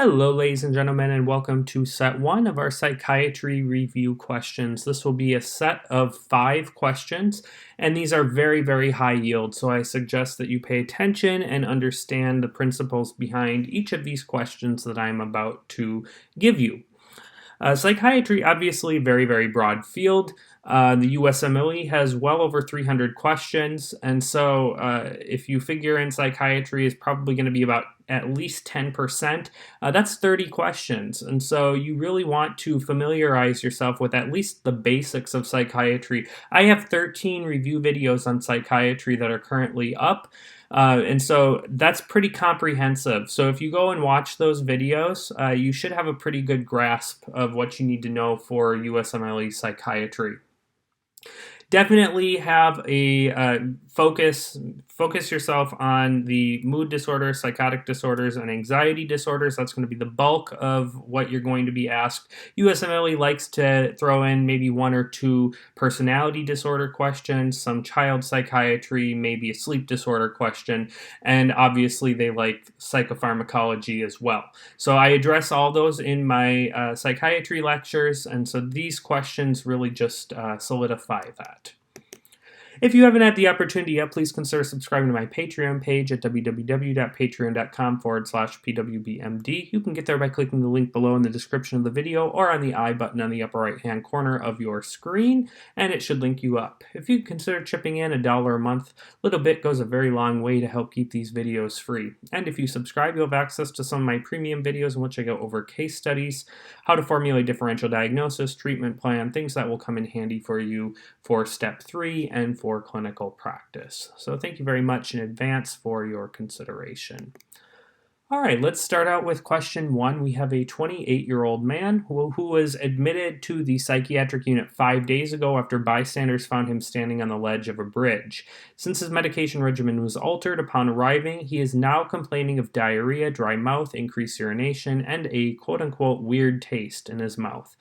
Hello, ladies and gentlemen, and welcome to set 1 of our psychiatry review questions. This will be a set of 5 questions, and these are very, very high yield, so I suggest that you pay attention and understand the principles behind each of these questions that I'm about to give you. Psychiatry, obviously, very, very broad field. The USMLE has well over 300 questions, and so if you figure in psychiatry is probably going to be about at least 10%, that's 30 questions. And so you really want to familiarize yourself with at least the basics of psychiatry. I have 13 review videos on psychiatry that are currently up. And so that's pretty comprehensive. So if you go and watch those videos, you should have a pretty good grasp of what you need to know for USMLE psychiatry. Definitely have a focus yourself on the mood disorders, psychotic disorders, and anxiety disorders. That's going to be the bulk of what you're going to be asked. USMLE likes to throw in maybe 1 or 2 personality disorder questions, some child psychiatry, maybe a sleep disorder question, and obviously they like psychopharmacology as well. So I address all those in my psychiatry lectures, and so these questions really just solidify that. If you haven't had the opportunity yet, please consider subscribing to my Patreon page at www.patreon.com/pwbmd. You can get there by clicking the link below in the description of the video or on the I button on the upper right-hand corner of your screen, and it should link you up. If you consider chipping in $1 a month, little bit goes a very long way to help keep these videos free. And if you subscribe, you'll have access to some of my premium videos in which I go over case studies, how to formulate differential diagnosis, treatment plan, things that will come in handy for you for step 3 and for clinical practice. So thank you very much in advance for your consideration. All right, let's start out with question 1. We have a 28-year-old man who was admitted to the psychiatric unit 5 days ago after bystanders found him standing on the ledge of a bridge. Since his medication regimen was altered upon arriving, he is now complaining of diarrhea, dry mouth, increased urination, and a quote-unquote weird taste in his mouth.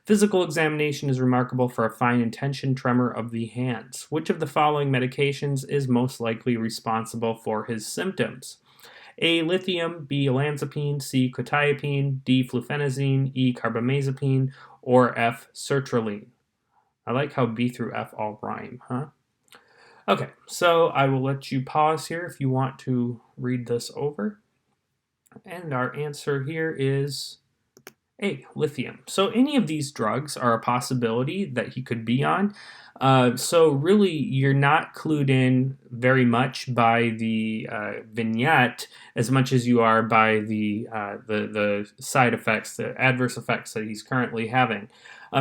Physical examination is remarkable for a fine intention tremor of the hands. Which of the following medications is most likely responsible for his symptoms? A. Lithium, B. Olanzapine, C. Quetiapine, D. Fluphenazine, E. Carbamazepine, or F. Sertraline. I like how B through F all rhyme, huh? Okay, so I will let you pause here if you want to read this over. And our answer here is A. Lithium. So any of these drugs are a possibility that he could be on. So really, you're not clued in very much by the vignette as much as you are by the side effects, the adverse effects that he's currently having.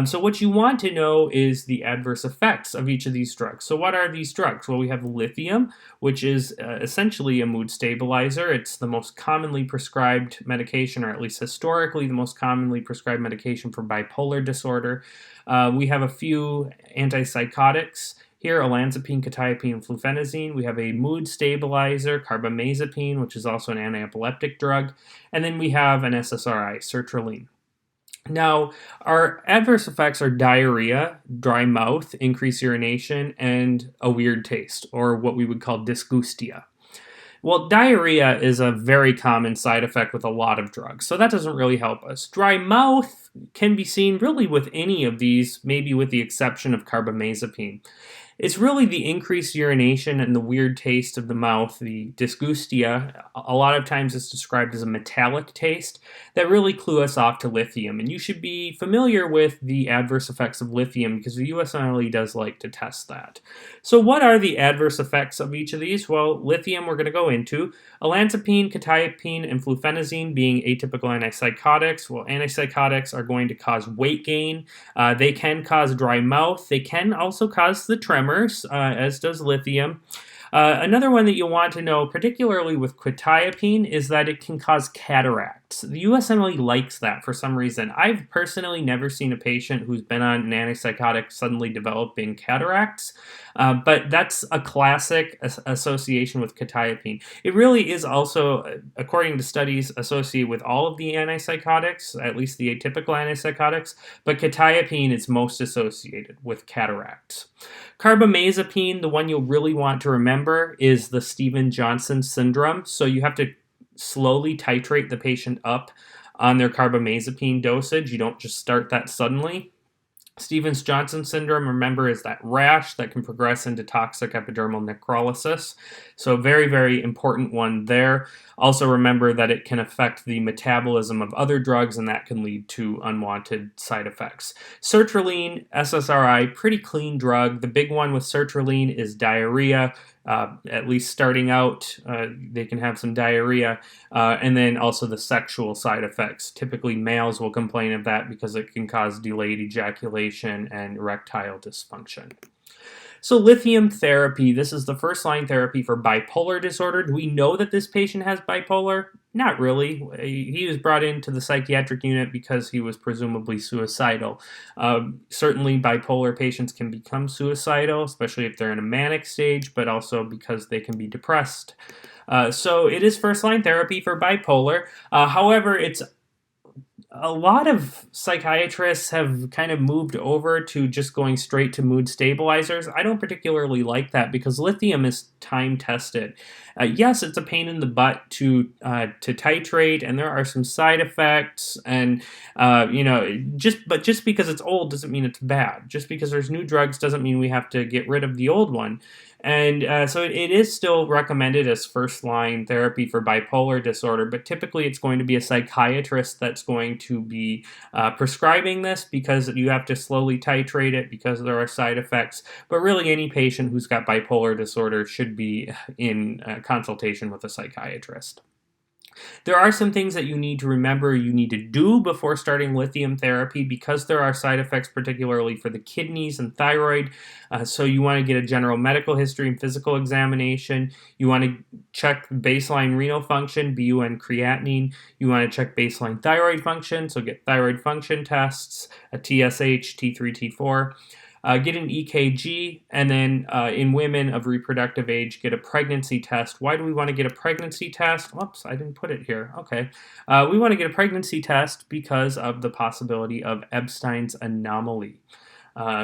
So what you want to know is the adverse effects of each of these drugs. So what are these drugs? Well, we have lithium, which is essentially a mood stabilizer. It's the most commonly prescribed medication, or at least historically the most commonly prescribed medication for bipolar disorder. We have a few antipsychotics here, olanzapine, quetiapine, and fluphenazine. We have a mood stabilizer, carbamazepine, which is also an antiepileptic drug. And then we have an SSRI, sertraline. Now, our adverse effects are diarrhea, dry mouth, increased urination, and a weird taste, or what we would call dysgeusia. Well, diarrhea is a very common side effect with a lot of drugs, so that doesn't really help us. Dry mouth can be seen really with any of these, maybe with the exception of carbamazepine. It's really the increased urination and the weird taste of the mouth, the dysgeusia. A lot of times it's described as a metallic taste that really clue us off to lithium. And you should be familiar with the adverse effects of lithium because the USMLE does like to test that. So what are the adverse effects of each of these? Well, lithium we're going to go into. Olanzapine, quetiapine, and fluphenazine being atypical antipsychotics. Well, antipsychotics are going to cause weight gain. They can cause dry mouth. They can also cause the tremors, as does lithium. Another one that you'll want to know, particularly with quetiapine, is that it can cause cataracts. The USMLE likes that for some reason. I've personally never seen a patient who's been on an antipsychotic suddenly developing cataracts, but that's a classic association with quetiapine. It really is also, according to studies, associated with all of the antipsychotics, at least the atypical antipsychotics, but quetiapine is most associated with cataracts. Carbamazepine, the one you'll really want to remember, is the Stevens-Johnson syndrome. So you have to slowly titrate the patient up on their carbamazepine dosage. You don't just start that suddenly. Stevens-Johnson syndrome, remember, is that rash that can progress into toxic epidermal necrolysis. So very, very important one there. Also remember that it can affect the metabolism of other drugs, and that can lead to unwanted side effects. Sertraline, SSRI, pretty clean drug. The big one with sertraline is diarrhea. At least starting out, they can have some diarrhea, and then also the sexual side effects. Typically, males will complain of that because it can cause delayed ejaculation and erectile dysfunction. So lithium therapy, this is the first-line therapy for bipolar disorder. Do we know that this patient has bipolar? Not really. He was brought into the psychiatric unit because he was presumably suicidal. Certainly bipolar patients can become suicidal, especially if they're in a manic stage, but also because they can be depressed. So it is first-line therapy for bipolar. However, a lot of psychiatrists have kind of moved over to just going straight to mood stabilizers. I don't particularly like that because lithium is time tested. Yes, it's a pain in the butt to titrate, and there are some side effects. And just because it's old doesn't mean it's bad. Just because there's new drugs doesn't mean we have to get rid of the old one. And so it is still recommended as first-line therapy for bipolar disorder, but typically it's going to be a psychiatrist that's going to be prescribing this because you have to slowly titrate it because there are side effects. But really any patient who's got bipolar disorder should be in consultation with a psychiatrist. There are some things that you need to remember you need to do before starting lithium therapy because there are side effects, particularly for the kidneys and thyroid. So you want to get a general medical history and physical examination. You want to check baseline renal function, BUN creatinine. You want to check baseline thyroid function, so get thyroid function tests, a TSH, T3, T4. Get an EKG, and then in women of reproductive age, get a pregnancy test. Why do we want to get a pregnancy test? Whoops, I didn't put it here. Okay. We want to get a pregnancy test because of the possibility of Ebstein's anomaly.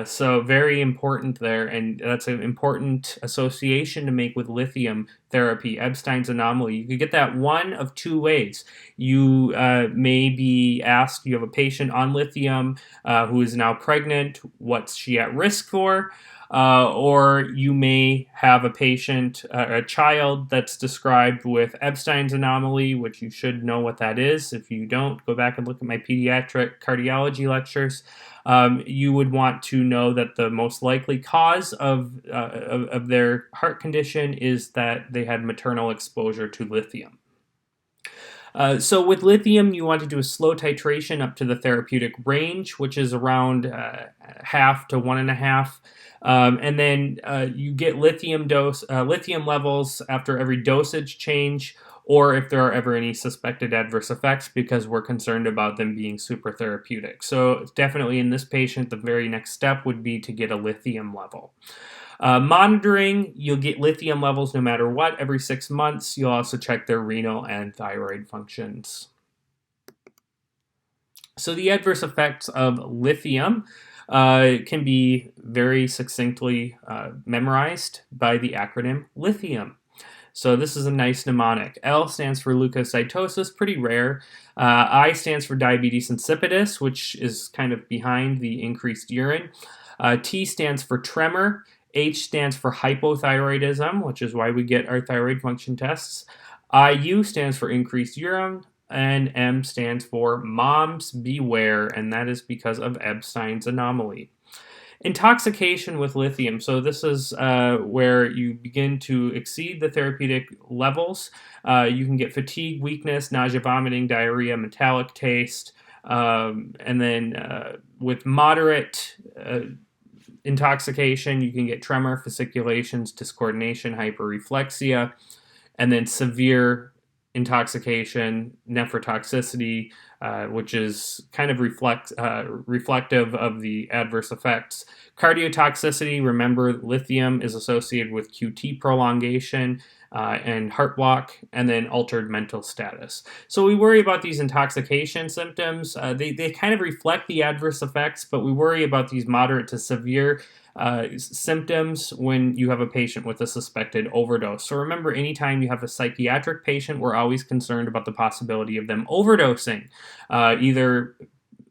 So very important there, and that's an important association to make with lithium therapy, Ebstein's anomaly. You could get that one of two ways. You may be asked, you have a patient on lithium who is now pregnant, what's she at risk for? Or you may have a patient, a child that's described with Ebstein's anomaly, which you should know what that is. If you don't, go back and look at my pediatric cardiology lectures. You would want to know that the most likely cause of their heart condition is that they had maternal exposure to lithium. So with lithium, you want to do a slow titration up to the therapeutic range, which is around half to 1.5. And then you get lithium levels after every dosage change, or if there are ever any suspected adverse effects, because we're concerned about them being super therapeutic. So definitely in this patient, the very next step would be to get a lithium level. Monitoring, you'll get lithium levels no matter what every 6 months. You'll also check their renal and thyroid functions. So the adverse effects of lithium can be very succinctly memorized by the acronym lithium. So this is a nice mnemonic. L stands for leukocytosis, pretty rare. I stands for diabetes insipidus, which is kind of behind the increased urine. T stands for tremor. H stands for hypothyroidism, which is why we get our thyroid function tests. IU stands for increased urine. And M stands for moms beware, and that is because of Ebstein's anomaly. Intoxication with lithium. So this is where you begin to exceed the therapeutic levels. You can get fatigue, weakness, nausea, vomiting, diarrhea, metallic taste. And then with moderate intoxication, you can get tremor, fasciculations, discoordination, hyperreflexia. And then severe intoxication, nephrotoxicity, which is kind of reflective of the adverse effects. Cardiotoxicity, remember lithium is associated with QT prolongation, and heart block, and then altered mental status. So we worry about these intoxication symptoms. They kind of reflect the adverse effects, but we worry about these moderate to severe symptoms when you have a patient with a suspected overdose. So remember, anytime you have a psychiatric patient, we're always concerned about the possibility of them overdosing, either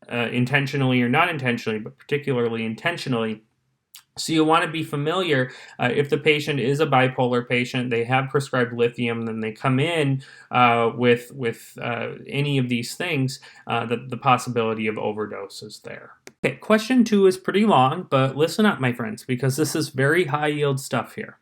intentionally or not intentionally, but particularly intentionally. So you want to be familiar, if the patient is a bipolar patient, they have prescribed lithium, then they come in with any of these things, the possibility of overdose is there. Okay, question 2 is pretty long, but listen up, my friends, because this is very high yield stuff here.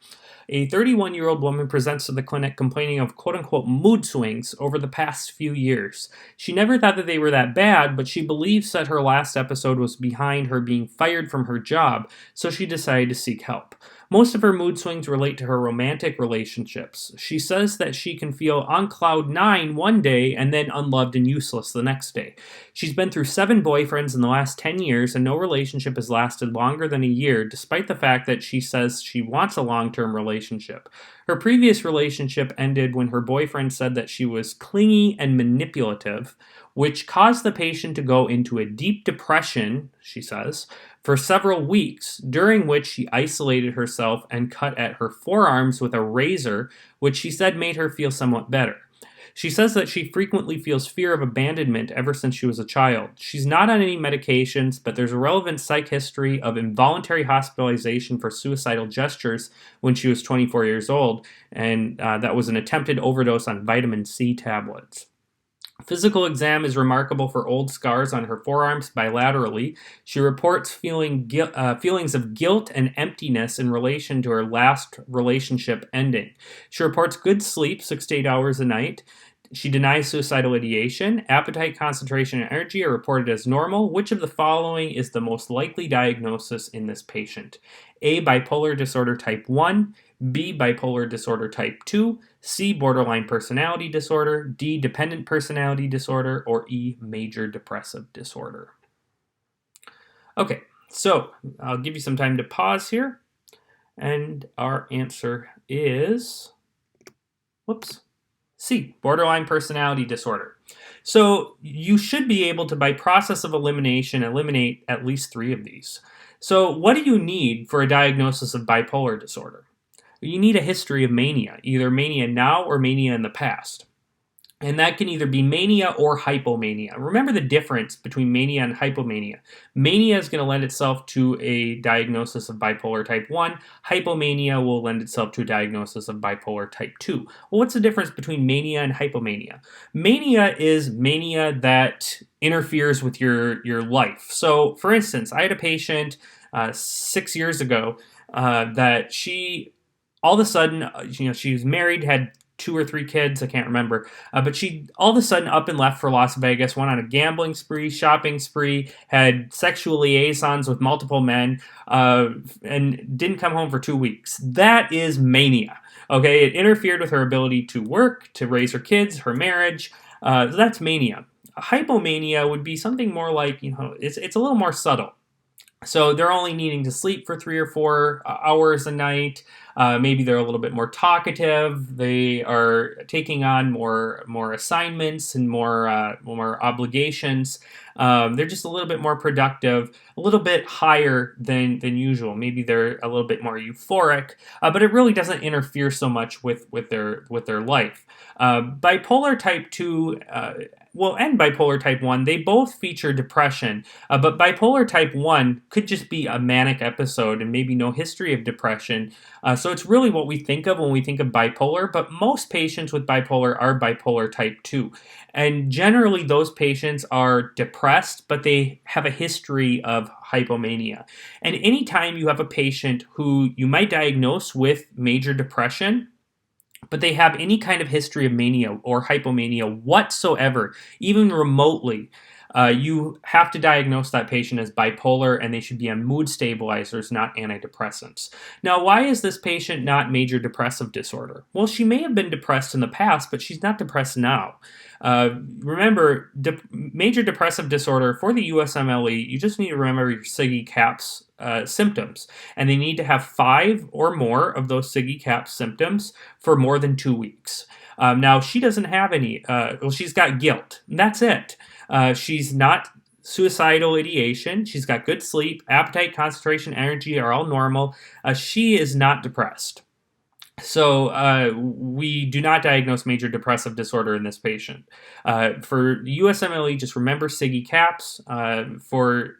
A 31-year-old woman presents to the clinic complaining of quote-unquote mood swings over the past few years. She never thought that they were that bad, but she believes that her last episode was behind her being fired from her job, so she decided to seek help. Most of her mood swings relate to her romantic relationships. She says that she can feel on cloud 9 one day and then unloved and useless the next day. She's been through 7 boyfriends in the last 10 years, and no relationship has lasted longer than a year, despite the fact that she says she wants a long-term relationship. Her previous relationship ended when her boyfriend said that she was clingy and manipulative, which caused the patient to go into a deep depression, she says, for several weeks, during which she isolated herself and cut at her forearms with a razor, which she said made her feel somewhat better. She says that she frequently feels fear of abandonment ever since she was a child. She's not on any medications, but there's a relevant psych history of involuntary hospitalization for suicidal gestures when she was 24 years old, and that was an attempted overdose on vitamin C tablets. Physical exam is remarkable for old scars on her forearms bilaterally. She reports feelings of guilt and emptiness in relation to her last relationship ending. She reports good sleep, 6 to 8 hours a night. She denies suicidal ideation. Appetite, concentration, and energy are reported as normal. Which of the following is the most likely diagnosis in this patient? A, bipolar disorder type 1, B, bipolar disorder type 2, C, borderline personality disorder, D, dependent personality disorder, or E, major depressive disorder. Okay, so I'll give you some time to pause here, and our answer is, C, borderline personality disorder. So you should be able to, by process of elimination, eliminate at least 3 of these. So what do you need for a diagnosis of bipolar disorder? You need a history of mania, either mania now or mania in the past. And that can either be mania or hypomania. Remember the difference between mania and hypomania. Mania is going to lend itself to a diagnosis of bipolar type 1. Hypomania will lend itself to a diagnosis of bipolar type 2. Well, what's the difference between mania and hypomania? Mania is mania that interferes with your life. So, for instance, I had a patient 6 years ago that she, all of a sudden, she was married, had 2 or 3 kids, I can't remember, but she all of a sudden up and left for Las Vegas, went on a gambling spree, shopping spree, had sexual liaisons with multiple men, and didn't come home for 2 weeks. That is mania. Okay, it interfered with her ability to work, to raise her kids, her marriage. That's mania. Hypomania would be something more like, it's a little more subtle. So they're only needing to sleep for 3 or 4 hours a night. Maybe they're a little bit more talkative. They are taking on more assignments and more obligations. They're just a little bit more productive, a little bit higher than usual. Maybe they're a little bit more euphoric, but it really doesn't interfere so much with their life. Bipolar type 2 and bipolar type 1, they both feature depression, but bipolar type 1 could just be a manic episode and maybe no history of depression. So it's really what we think of when we think of bipolar, but most patients with bipolar are bipolar type 2. And generally those patients are depressed, but they have a history of hypomania. And anytime you have a patient who you might diagnose with major depression, but they have any kind of history of mania or hypomania whatsoever, even remotely, you have to diagnose that patient as bipolar, and they should be on mood stabilizers, not antidepressants. Now, why is this patient not major depressive disorder? Well, she may have been depressed in the past, but she's not depressed now. Remember, major depressive disorder for the USMLE, you just need to remember your SIGI CAPS symptoms, and they need to have 5 or more of those SIGI CAPS symptoms for more than 2 weeks. Now, she doesn't have any, well, she's got guilt, and that's it. She's not suicidal ideation. She's got good sleep, appetite, concentration, energy are all normal. She is not depressed. So we do not diagnose major depressive disorder in this patient. For USMLE, just remember SIGI CAPS for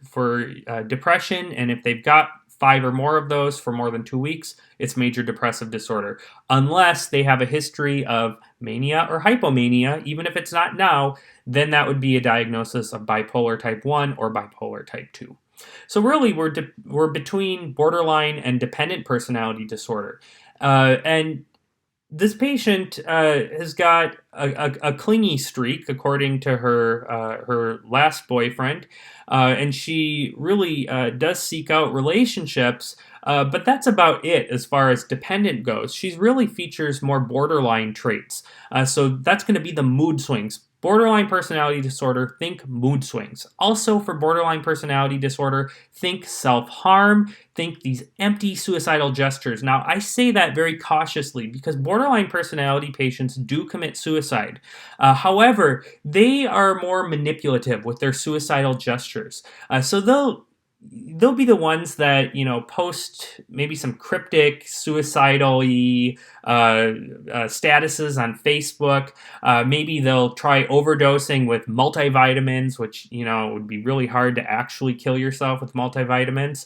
depression, and if they've got 5 or more of those for more than 2 weeks, it's major depressive disorder. Unless they have a history of mania or hypomania, even if it's not now, then that would be a diagnosis of bipolar type 1 or bipolar type 2. So really, we're between borderline and dependent personality disorder. And this patient has got a clingy streak, according to her last boyfriend, and she really does seek out relationships, but that's about it as far as dependent goes. She really features more borderline traits, so that's going to be the mood swings. Borderline personality disorder, think mood swings. Also for borderline personality disorder, think self-harm, think these empty suicidal gestures. Now, I say that very cautiously because borderline personality patients do commit suicide. However, they are more manipulative with their suicidal gestures. So they'll be the ones that, post maybe some cryptic suicidal-y statuses on Facebook. Maybe they'll try overdosing with multivitamins, which would be really hard to actually kill yourself with multivitamins.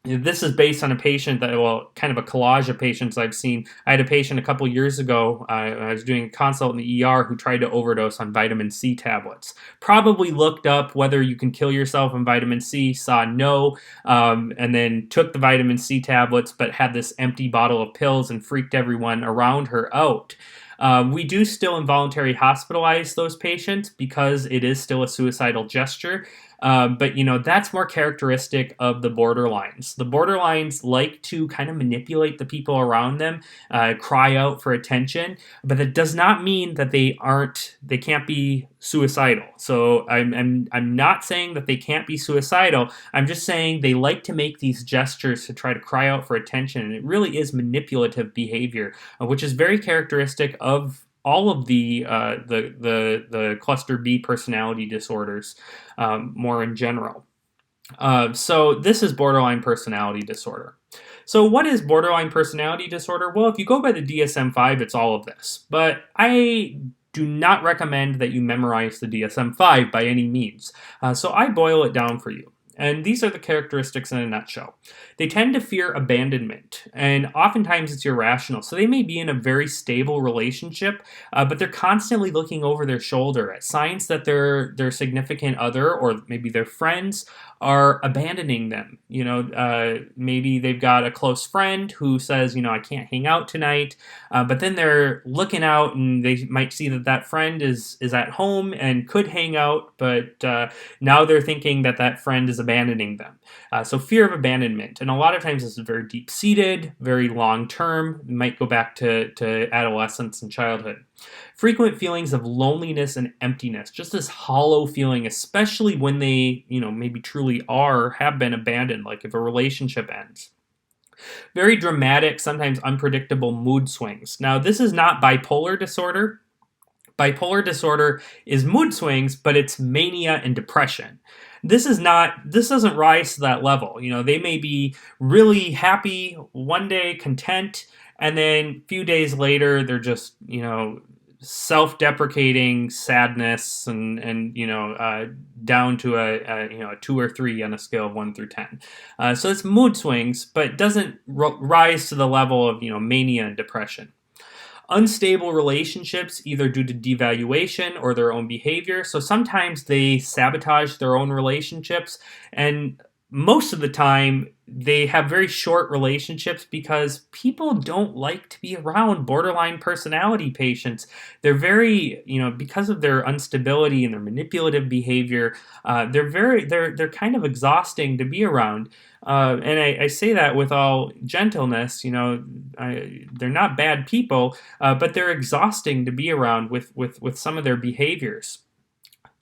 This is based on a patient kind of a collage of patients I've seen. I had a patient a couple years ago, I was doing a consult in the ER, who tried to overdose on vitamin C tablets. Probably looked up whether you can kill yourself on vitamin C, saw no, and then took the vitamin C tablets, but had this empty bottle of pills and freaked everyone around her out. We do still involuntarily hospitalize those patients because it is still a suicidal gesture. But that's more characteristic of the borderlines. The borderlines like to kind of manipulate the people around them, cry out for attention, but that does not mean that they can't be suicidal. So I'm not saying that they can't be suicidal. I'm just saying they like to make these gestures to try to cry out for attention, and it really is manipulative behavior, which is very characteristic of all of the cluster B personality disorders, more in general. So this is borderline personality disorder. So what is borderline personality disorder? Well, if you go by the DSM-5, it's all of this. But I do not recommend that you memorize the DSM-5 by any means. So I boil it down for you. And these are the characteristics in a nutshell. They tend to fear abandonment, and oftentimes it's irrational. So they may be in a very stable relationship, but they're constantly looking over their shoulder at signs that their significant other or maybe their friends are abandoning them. Maybe they've got a close friend who says, I can't hang out tonight, but then they're looking out and they might see that friend is at home and could hang out, but now they're thinking that friend is abandoning them. So fear of abandonment. And a lot of times this is very deep-seated, very long-term. It might go back to adolescence and childhood. Frequent feelings of loneliness and emptiness, just this hollow feeling, especially when they, maybe truly have been abandoned, like if a relationship ends. Very dramatic, sometimes unpredictable mood swings. Now, this is not bipolar disorder. Bipolar disorder is mood swings, but it's mania and depression. This doesn't rise to that level. They may be really happy one day, content, and then a few days later, they're just, self-deprecating sadness and down to a 2 or 3 on a scale of 1 through 10. So it's mood swings, but doesn't rise to the level of, mania and depression. Unstable relationships, either due to devaluation or their own behavior. So sometimes they sabotage their own relationships, and most of the time they have very short relationships because people don't like to be around borderline personality patients. They're very, because of their instability and their manipulative behavior, they're kind of exhausting to be around. And I say that with all gentleness. They're not bad people, but they're exhausting to be around with some of their behaviors.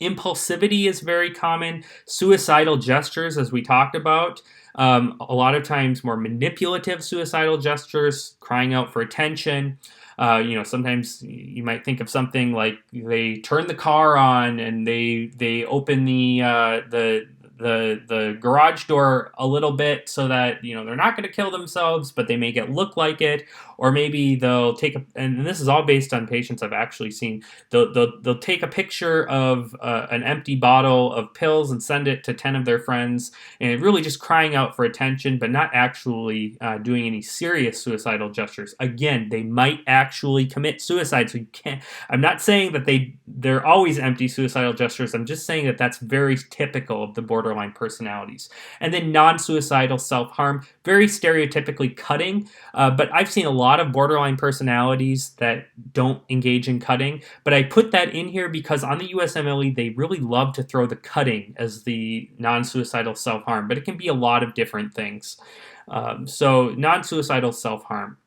Impulsivity is very common. Suicidal gestures, as we talked about. A lot of times more manipulative suicidal gestures, crying out for attention. Sometimes you might think of something like they turn the car on and they open the garage door a little bit so that they're not going to kill themselves, but they make it look like it. Or maybe they'll take and this is all based on patients I've actually seen. They'll take a picture of an empty bottle of pills and send it to 10 of their friends, and really just crying out for attention, but not actually doing any serious suicidal gestures. Again, they might actually commit suicide, so you can't. I'm not saying that they're always empty suicidal gestures. I'm just saying that that's very typical of the borderline personalities. And then non-suicidal self-harm, very stereotypically cutting, but I've seen a lot of borderline personalities that don't engage in cutting, but I put that in here because on the USMLE, they really love to throw the cutting as the non-suicidal self-harm, but it can be a lot of different things. So non-suicidal self-harm.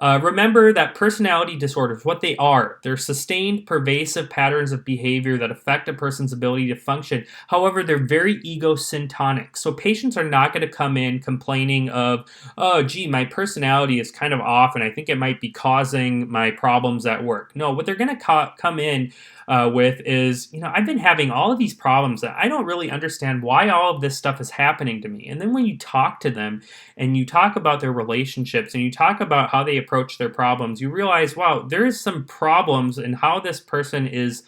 Remember that personality disorders, what they are, they're sustained, pervasive patterns of behavior that affect a person's ability to function. However, they're very egosyntonic. So patients are not going to come in complaining of, oh, gee, my personality is kind of off and I think it might be causing my problems at work. No, what they're going to come in with is, I've been having all of these problems that I don't really understand why all of this stuff is happening to me. And then when you talk to them and you talk about their relationships and you talk about how they approach their problems, you realize, wow, there is some problems in how this person is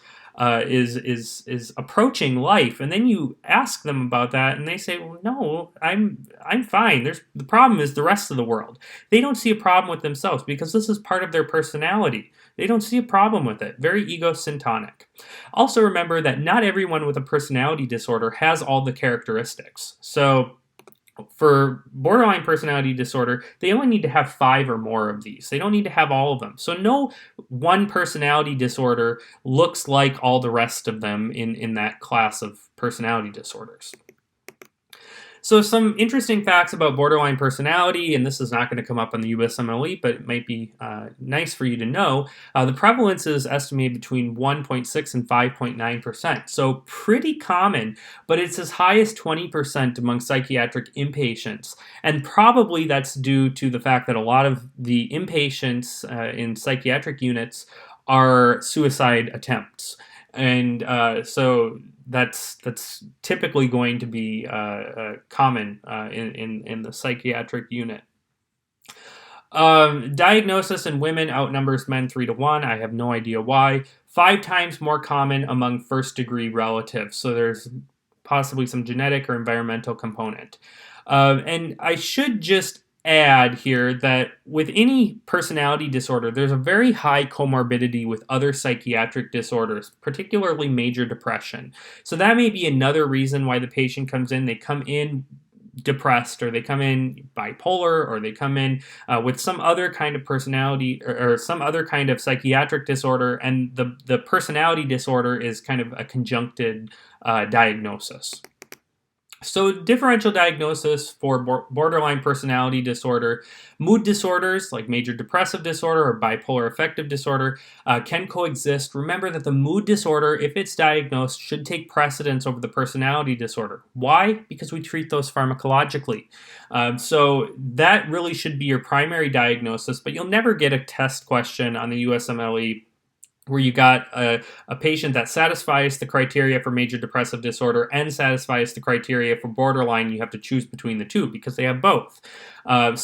approaching life. And then you ask them about that and they say, well, no, I'm fine. The problem is the rest of the world. They don't see a problem with themselves because this is part of their personality. They don't see a problem with it. Very egosyntonic. Also remember that not everyone with a personality disorder has all the characteristics. So for borderline personality disorder, they only need to have 5 or more of these. They don't need to have all of them. So no one personality disorder looks like all the rest of them in that class of personality disorders. So some interesting facts about borderline personality, and this is not going to come up on the USMLE, but it might be nice for you to know. The prevalence is estimated between 1.6 and 5.9%. So pretty common, but it's as high as 20% among psychiatric inpatients. And probably that's due to the fact that a lot of the inpatients in psychiatric units are suicide attempts. And so that's typically going to be common in the psychiatric unit. Diagnosis in women outnumbers men 3 to 1. I have no idea why. 5 times more common among first-degree relatives. So there's possibly some genetic or environmental component. And I should just add here that with any personality disorder, there's a very high comorbidity with other psychiatric disorders, particularly major depression. So that may be another reason why the patient comes in. They come in depressed, or they come in bipolar, or they come in with some other kind of personality or some other kind of psychiatric disorder, and the personality disorder is kind of a conjuncted diagnosis. So differential diagnosis for borderline personality disorder. Mood disorders like major depressive disorder or bipolar affective disorder can coexist. Remember that the mood disorder, if it's diagnosed, should take precedence over the personality disorder. Why? Because we treat those pharmacologically. So that really should be your primary diagnosis, but you'll never get a test question on the USMLE where you got a patient that satisfies the criteria for major depressive disorder and satisfies the criteria for borderline. You have to choose between the two because they have both. But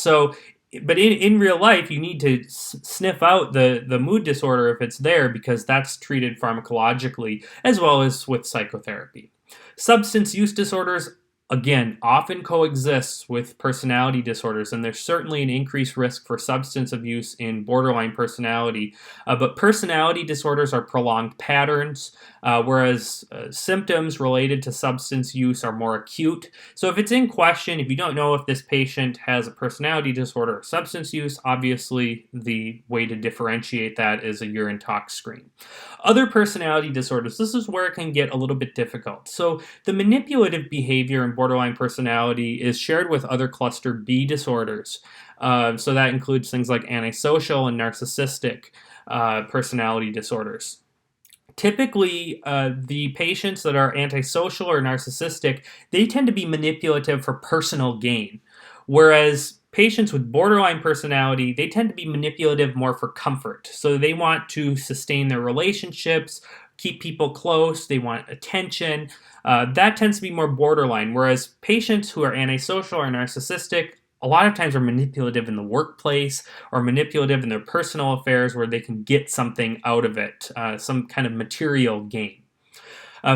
in real life, you need to sniff out the mood disorder if it's there, because that's treated pharmacologically as well as with psychotherapy. Substance use disorders, again, often coexists with personality disorders, and there's certainly an increased risk for substance abuse in borderline personality. But personality disorders are prolonged patterns, whereas symptoms related to substance use are more acute. So if it's in question, if you don't know if this patient has a personality disorder or substance use, obviously the way to differentiate that is a urine tox screen. Other personality disorders, this is where it can get a little bit difficult. So the manipulative behavior in borderline personality is shared with other cluster B disorders. So that includes things like antisocial and narcissistic personality disorders. Typically, the patients that are antisocial or narcissistic, they tend to be manipulative for personal gain, whereas patients with borderline personality, they tend to be manipulative more for comfort. So they want to sustain their relationships, keep people close, they want attention. That tends to be more borderline, whereas patients who are antisocial or narcissistic a lot of times are manipulative in the workplace or manipulative in their personal affairs where they can get something out of it, some kind of material gain.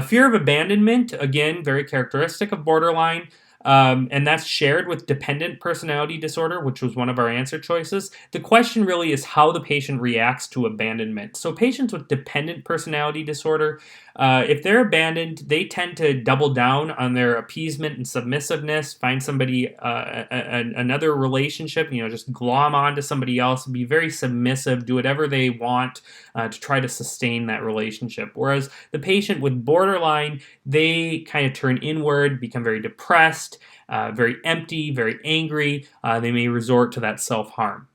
Fear of abandonment, again, very characteristic of borderline. And that's shared with dependent personality disorder, which was one of our answer choices. The question really is how the patient reacts to abandonment. So patients with dependent personality disorder, if they're abandoned, they tend to double down on their appeasement and submissiveness, find somebody, another relationship, just glom onto somebody else, be very submissive, do whatever they want to try to sustain that relationship. Whereas the patient with borderline, they kind of turn inward, become very depressed, very empty, very angry. They may resort to that self-harm.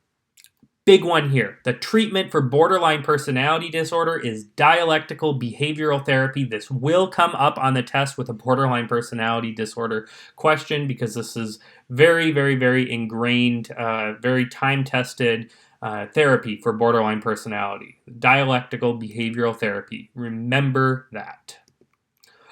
Big one here. The treatment for borderline personality disorder is dialectical behavioral therapy. This will come up on the test with a borderline personality disorder question because this is very, very, very ingrained, very time-tested therapy for borderline personality. Dialectical behavioral therapy. Remember that.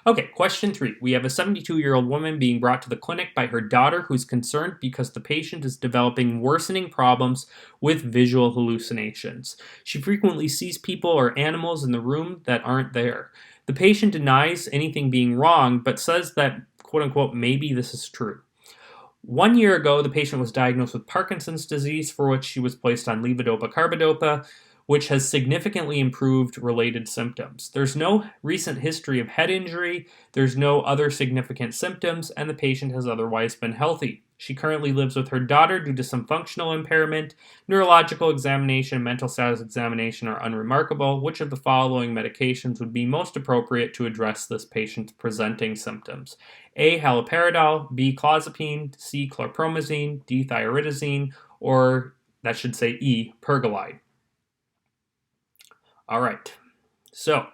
Okay, question 3. We have a 72-year-old woman being brought to the clinic by her daughter who's concerned because the patient is developing worsening problems with visual hallucinations. She frequently sees people or animals in the room that aren't there. The patient denies anything being wrong, but says that, quote-unquote, maybe this is true. 1 year ago, the patient was diagnosed with Parkinson's disease, for which she was placed on levodopa-carbidopa, which has significantly improved related symptoms. There's no recent history of head injury, there's no other significant symptoms, and the patient has otherwise been healthy. She currently lives with her daughter due to some functional impairment. Neurological examination and mental status examination are unremarkable. Which of the following medications would be most appropriate to address this patient's presenting symptoms? A. Haloperidol, B. Clozapine, C. Chlorpromazine, D. Thioridazine, or that should say E. Pergolide. All right, so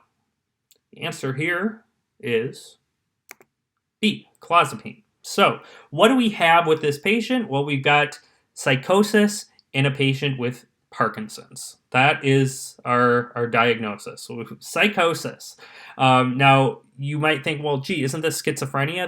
the answer here is B, clozapine. So what do we have with this patient? Well, we've got psychosis in a patient with Parkinson's. That is our diagnosis. So psychosis. Now, you might think, well, gee, isn't this schizophrenia?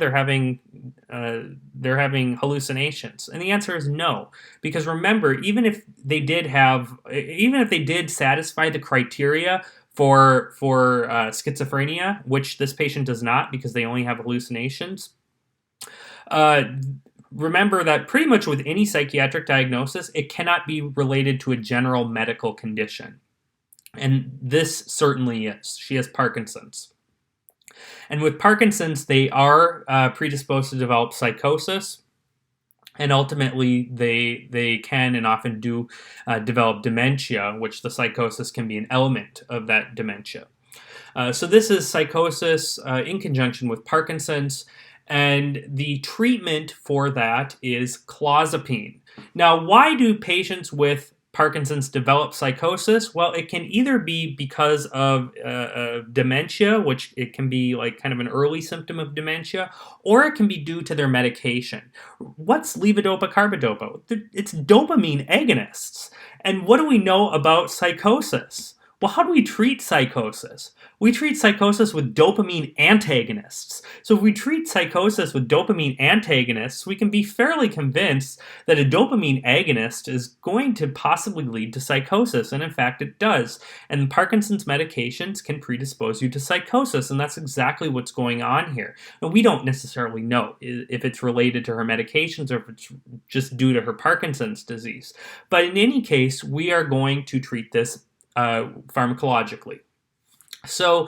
They're having hallucinations, and the answer is no. Because remember, even if they did satisfy the criteria for schizophrenia, which this patient does not, because they only have hallucinations. Remember that pretty much with any psychiatric diagnosis, it cannot be related to a general medical condition. And this certainly is. She has Parkinson's. And with Parkinson's, they are predisposed to develop psychosis. And ultimately, they can and often do develop dementia, which the psychosis can be an element of that dementia. So this is psychosis in conjunction with Parkinson's. And the treatment for that is clozapine. Now, why do patients with Parkinson's develop psychosis? Well, it can either be because of dementia, which it can be like kind of an early symptom of dementia, or it can be due to their medication. What's levodopa-carbidopa? It's dopamine agonists. And what do we know about psychosis? Well, how do we treat psychosis? We treat psychosis with dopamine antagonists. So if we treat psychosis with dopamine antagonists, we can be fairly convinced that a dopamine agonist is going to possibly lead to psychosis, and in fact it does. And Parkinson's medications can predispose you to psychosis, and that's exactly what's going on here. And we don't necessarily know if it's related to her medications or if it's just due to her Parkinson's disease. But in any case, we are going to treat this pharmacologically. So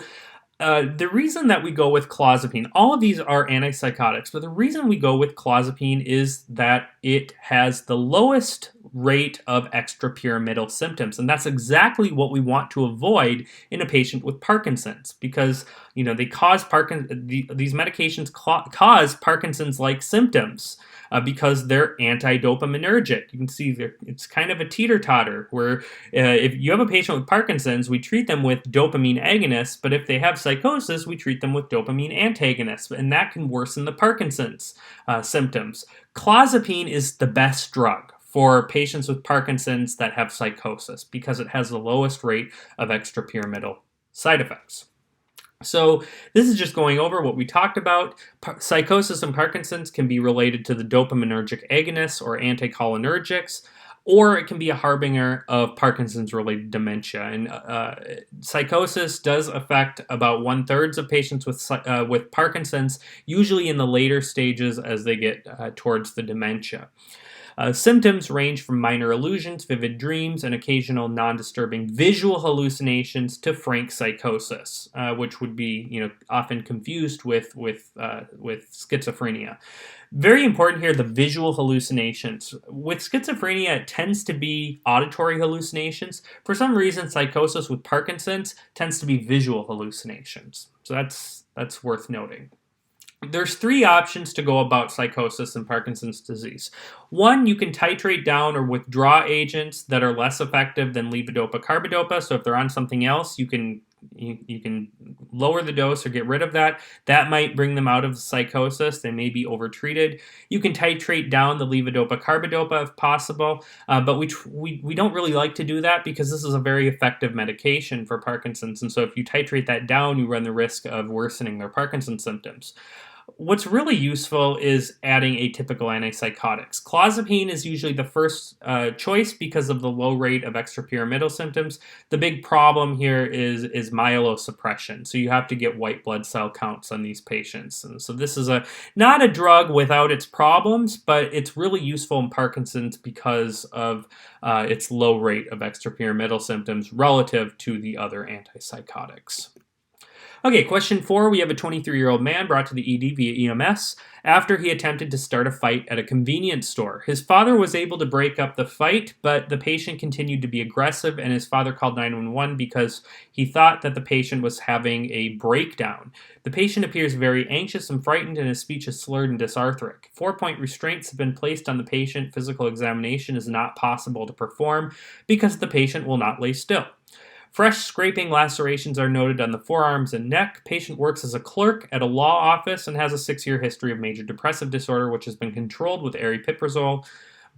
the reason that we go with clozapine, all of these are antipsychotics, but the reason we go with clozapine is that it has the lowest rate of extrapyramidal symptoms, and that's exactly what we want to avoid in a patient with Parkinson's, because they cause these medications cause Parkinson's-like symptoms. Because they're anti-dopaminergic. You can see it's kind of a teeter-totter, where if you have a patient with Parkinson's, we treat them with dopamine agonists, but if they have psychosis, we treat them with dopamine antagonists, and that can worsen the Parkinson's symptoms. Clozapine is the best drug for patients with Parkinson's that have psychosis because it has the lowest rate of extrapyramidal side effects. So this is just going over what we talked about. Psychosis and Parkinson's can be related to the dopaminergic agonists or anticholinergics, or it can be a harbinger of Parkinson's-related dementia. And psychosis does affect about 1/3 of patients with Parkinson's, usually in the later stages as they get towards the dementia. Symptoms range from minor illusions, vivid dreams, and occasional non-disturbing visual hallucinations to frank psychosis, which would be, often confused with schizophrenia. Very important here, the visual hallucinations. With schizophrenia, it tends to be auditory hallucinations. For some reason, psychosis with Parkinson's tends to be visual hallucinations. So that's worth noting. There's 3 options to go about psychosis and Parkinson's disease. 1, you can titrate down or withdraw agents that are less effective than levodopa carbidopa. So if they're on something else, you can lower the dose or get rid of that. That might bring them out of psychosis. They may be overtreated. You can titrate down the levodopa carbidopa if possible, but we don't really like to do that because this is a very effective medication for Parkinson's. And so if you titrate that down, you run the risk of worsening their Parkinson's symptoms. What's really useful is adding atypical antipsychotics. Clozapine is usually the first choice because of the low rate of extrapyramidal symptoms. The big problem here is myelosuppression. So you have to get white blood cell counts on these patients. And so this is not a drug without its problems, but it's really useful in Parkinson's because of its low rate of extrapyramidal symptoms relative to the other antipsychotics. Okay, question 4. We have a 23-year-old man brought to the ED via EMS after he attempted to start a fight at a convenience store. His father was able to break up the fight, but the patient continued to be aggressive, and his father called 911 because he thought that the patient was having a breakdown. The patient appears very anxious and frightened, and his speech is slurred and dysarthric. 4-point restraints have been placed on the patient. Physical examination is not possible to perform because the patient will not lay still. Fresh scraping lacerations are noted on the forearms and neck. Patient works as a clerk at a law office and has a 6-year history of major depressive disorder, which has been controlled with aripiprazole.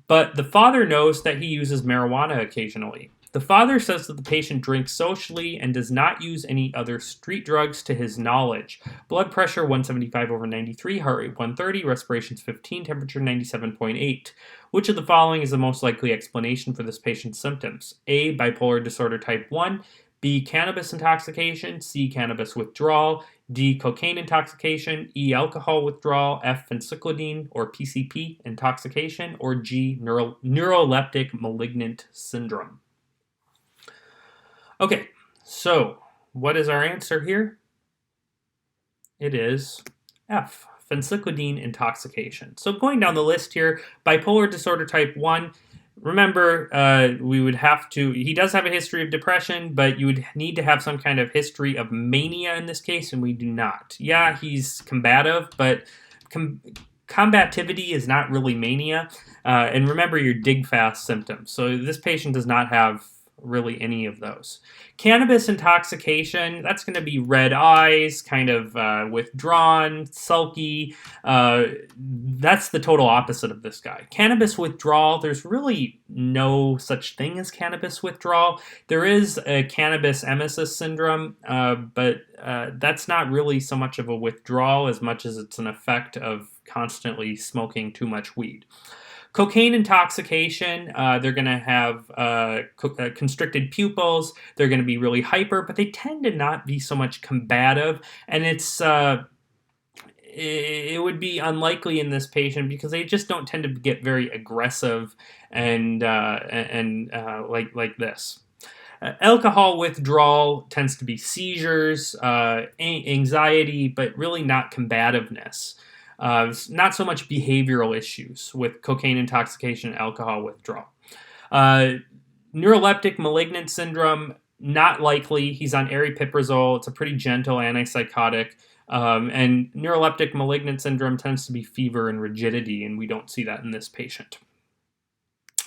But the father knows that he uses marijuana occasionally. The father says that the patient drinks socially and does not use any other street drugs to his knowledge. Blood pressure 175/93, heart rate 130, respirations 15, temperature 97.8. Which of the following is the most likely explanation for this patient's symptoms? A, bipolar disorder type 1, B, cannabis intoxication, C, cannabis withdrawal, D, cocaine intoxication, E, alcohol withdrawal, F, phencyclidine or PCP intoxication, or G, neuroleptic malignant syndrome. Okay, so what is our answer here? It is F, phencyclidine intoxication. So going down the list here, bipolar disorder type 1, remember, he does have a history of depression, but you would need to have some kind of history of mania in this case, and we do not. Yeah, he's combative, but combativity is not really mania. And remember your dig fast symptoms. So this patient does not have really any of those. Cannabis intoxication, that's going to be red eyes, kind of withdrawn, sulky. That's the total opposite of this guy. Cannabis withdrawal, there's really no such thing as cannabis withdrawal. There is a cannabis emesis syndrome, but that's not really so much of a withdrawal as much as it's an effect of constantly smoking too much weed. Cocaine intoxication, they're going to have constricted pupils. They're going to be really hyper, but they tend to not be so much combative. And it would be unlikely in this patient because they just don't tend to get very aggressive and like this. Alcohol withdrawal tends to be seizures, anxiety, but really not combativeness. Not so much behavioral issues with cocaine intoxication and alcohol withdrawal. Neuroleptic malignant syndrome, not likely. He's on aripiprazole. It's a pretty gentle antipsychotic. And neuroleptic malignant syndrome tends to be fever and rigidity, and we don't see that in this patient.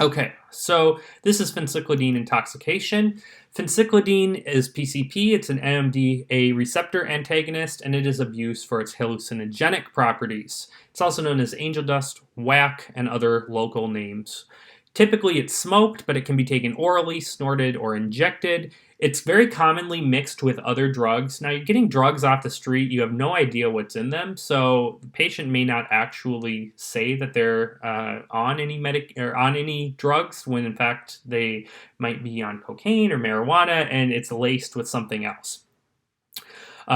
Okay, so this is phencyclidine intoxication. Phencyclidine is PCP. It's an NMDA receptor antagonist, and it is abused for its hallucinogenic properties. It's also known as angel dust, whack, and other local names. Typically, it's smoked, but it can be taken orally, snorted, or injected. It's very commonly mixed with other drugs. Now, you're getting drugs off the street. You have no idea what's in them, so the patient may not actually say that they're on any drugs when, in fact, they might be on cocaine or marijuana, and it's laced with something else.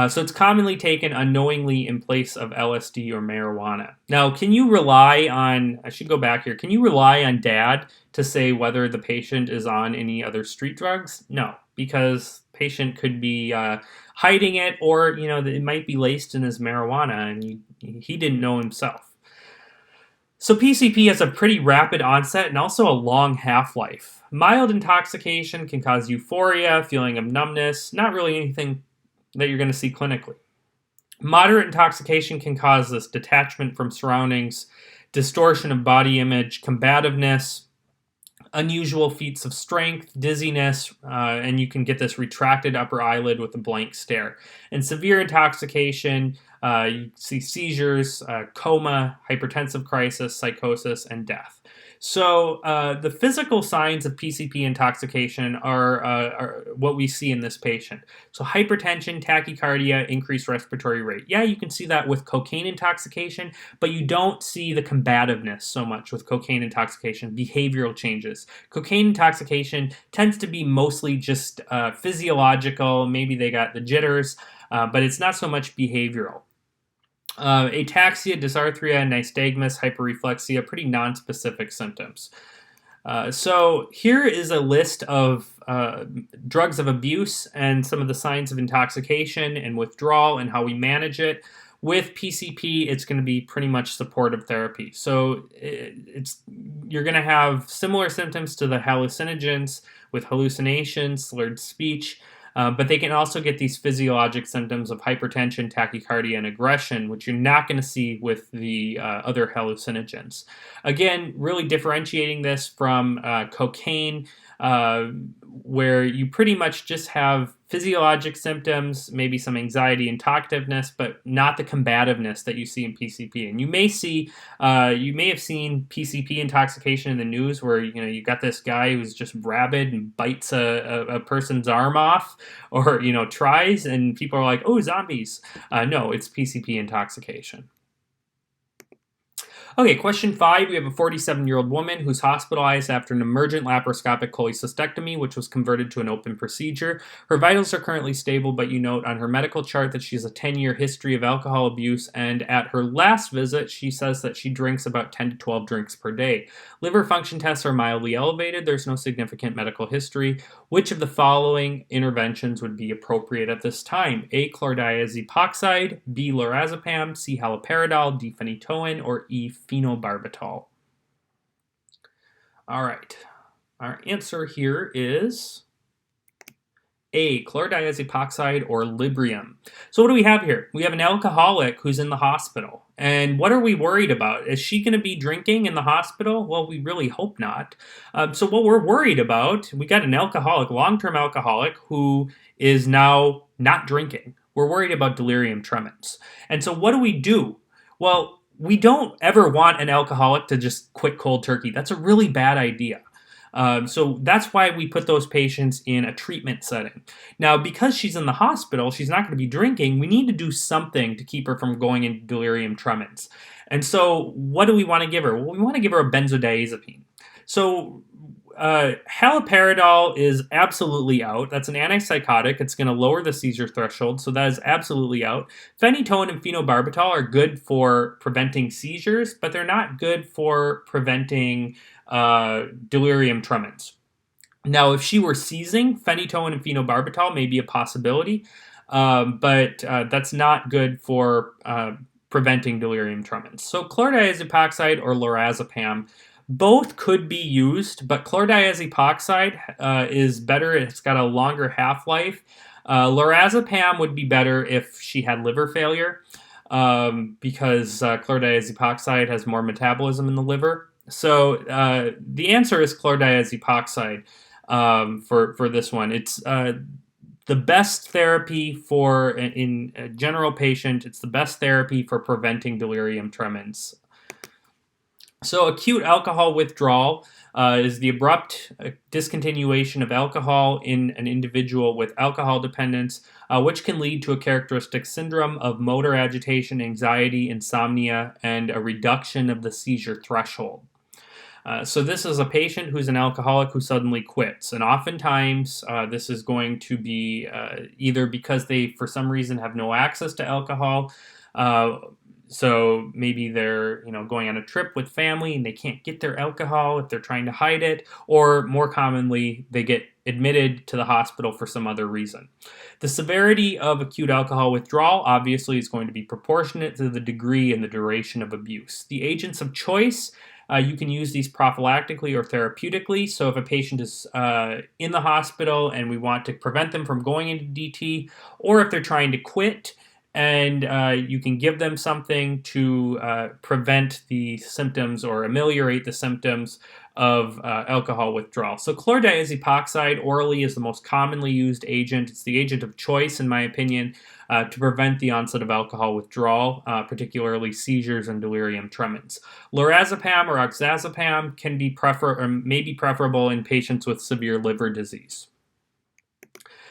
So it's commonly taken unknowingly in place of LSD or marijuana. Now, can you rely on, I should go back here, can you rely on dad to say whether the patient is on any other street drugs? No, because patient could be hiding it, or, it might be laced in his marijuana and he didn't know himself. So PCP has a pretty rapid onset and also a long half-life. Mild intoxication can cause euphoria, feeling of numbness, not really anything that you're going to see clinically. Moderate intoxication can cause this detachment from surroundings, distortion of body image, combativeness, unusual feats of strength, dizziness, and you can get this retracted upper eyelid with a blank stare. And severe intoxication, you see seizures, coma, hypertensive crisis, psychosis, and death. So the physical signs of PCP intoxication are what we see in this patient. So hypertension, tachycardia, increased respiratory rate. Yeah, you can see that with cocaine intoxication, but you don't see the combativeness so much with cocaine intoxication, behavioral changes. Cocaine intoxication tends to be mostly just physiological. Maybe they got the jitters, but it's not so much behavioral. Ataxia, dysarthria, nystagmus, hyperreflexia, pretty nonspecific symptoms. So here is a list of drugs of abuse and some of the signs of intoxication and withdrawal and how we manage it. With PCP, it's going to be pretty much supportive therapy. So you're going to have similar symptoms to the hallucinogens with hallucinations, slurred speech, but they can also get these physiologic symptoms of hypertension, tachycardia, and aggression, which you're not going to see with the other hallucinogens. Again, really differentiating this from cocaine, where you pretty much just have physiologic symptoms, maybe some anxiety and talkativeness, but not the combativeness that you see in PCP. And you may have seen PCP intoxication in the news where, you got this guy who's just rabid and bites a person's arm off, or, tries, and people are like, oh, zombies. No, it's PCP intoxication. Okay, question 5. We have a 47-year-old woman who's hospitalized after an emergent laparoscopic cholecystectomy, which was converted to an open procedure. Her vitals are currently stable, but you note on her medical chart that she has a 10-year history of alcohol abuse, and at her last visit, she says that she drinks about 10 to 12 drinks per day. Liver function tests are mildly elevated. There's no significant medical history. Which of the following interventions would be appropriate at this time? A, chlordiazepoxide, B, lorazepam, C, haloperidol, D, phenytoin, or E, phenobarbital. All right, our answer here is A, chlordiazepoxide or Librium. So what do we have here? We have an alcoholic who's in the hospital. And what are we worried about? Is she going to be drinking in the hospital? Well, we really hope not. So what we're worried about, we got an alcoholic, long-term alcoholic, who is now not drinking. We're worried about delirium tremens. And so what do we do? Well, we don't ever want an alcoholic to just quit cold turkey. That's a really bad idea. So that's why we put those patients in a treatment setting. Now, because she's in the hospital, she's not going to be drinking, we need to do something to keep her from going into delirium tremens. And so what do we want to give her? Well, we want to give her a benzodiazepine. So haloperidol is absolutely out. That's an antipsychotic. It's going to lower the seizure threshold, so that is absolutely out. Phenytoin and phenobarbital are good for preventing seizures, but they're not good for preventing delirium tremens. Now, if she were seizing, phenytoin and phenobarbital may be a possibility, but that's not good for preventing delirium tremens. So chlordiazepoxide or lorazepam, both could be used, but chlordiazepoxide is better. It's got a longer half-life. Lorazepam would be better if she had liver failure, because chlordiazepoxide has more metabolism in the liver. So the answer is chlordiazepoxide for this one. It's the best therapy in a general patient. It's the best therapy for preventing delirium tremens. So acute alcohol withdrawal is the abrupt discontinuation of alcohol in an individual with alcohol dependence, which can lead to a characteristic syndrome of motor agitation, anxiety, insomnia, and a reduction of the seizure threshold. So this is a patient who's an alcoholic who suddenly quits. And oftentimes this is going to be either because they, for some reason, have no access to alcohol. So maybe they're going on a trip with family and they can't get their alcohol if they're trying to hide it. Or more commonly, they get admitted to the hospital for some other reason. The severity of acute alcohol withdrawal obviously is going to be proportionate to the degree and the duration of abuse. The agents of choice, you can use these prophylactically or therapeutically. So if a patient is in the hospital and we want to prevent them from going into DT, or if they're trying to quit, and you can give them something to prevent the symptoms or ameliorate the symptoms of alcohol withdrawal. So chlordiazepoxide orally is the most commonly used agent. It's the agent of choice, in my opinion, to prevent the onset of alcohol withdrawal, particularly seizures and delirium tremens. Lorazepam or oxazepam can be may be preferable in patients with severe liver disease.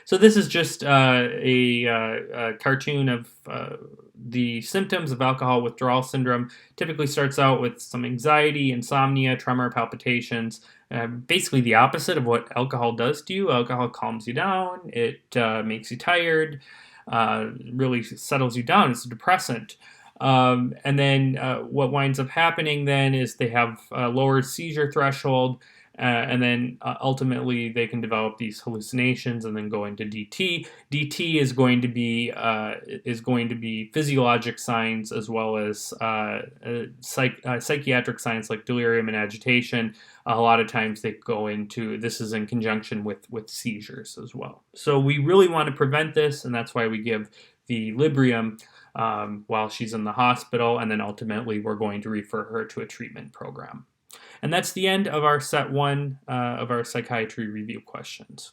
So this is just a cartoon of the symptoms of alcohol withdrawal syndrome. Typically starts out with some anxiety, insomnia, tremor, palpitations, basically the opposite of what alcohol does to you. Alcohol calms you down, it makes you tired, really settles you down. It's a depressant. And then what winds up happening then is they have a lower seizure threshold, and then ultimately they can develop these hallucinations and then go into DT. DT is going to be physiologic signs as well as psychiatric signs like delirium and agitation. A lot of times they go into, this is in conjunction with seizures as well. So we really want to prevent this, and that's why we give the Librium while she's in the hospital, and then ultimately we're going to refer her to a treatment program. And that's the end of our set 1 of our psychiatry review questions.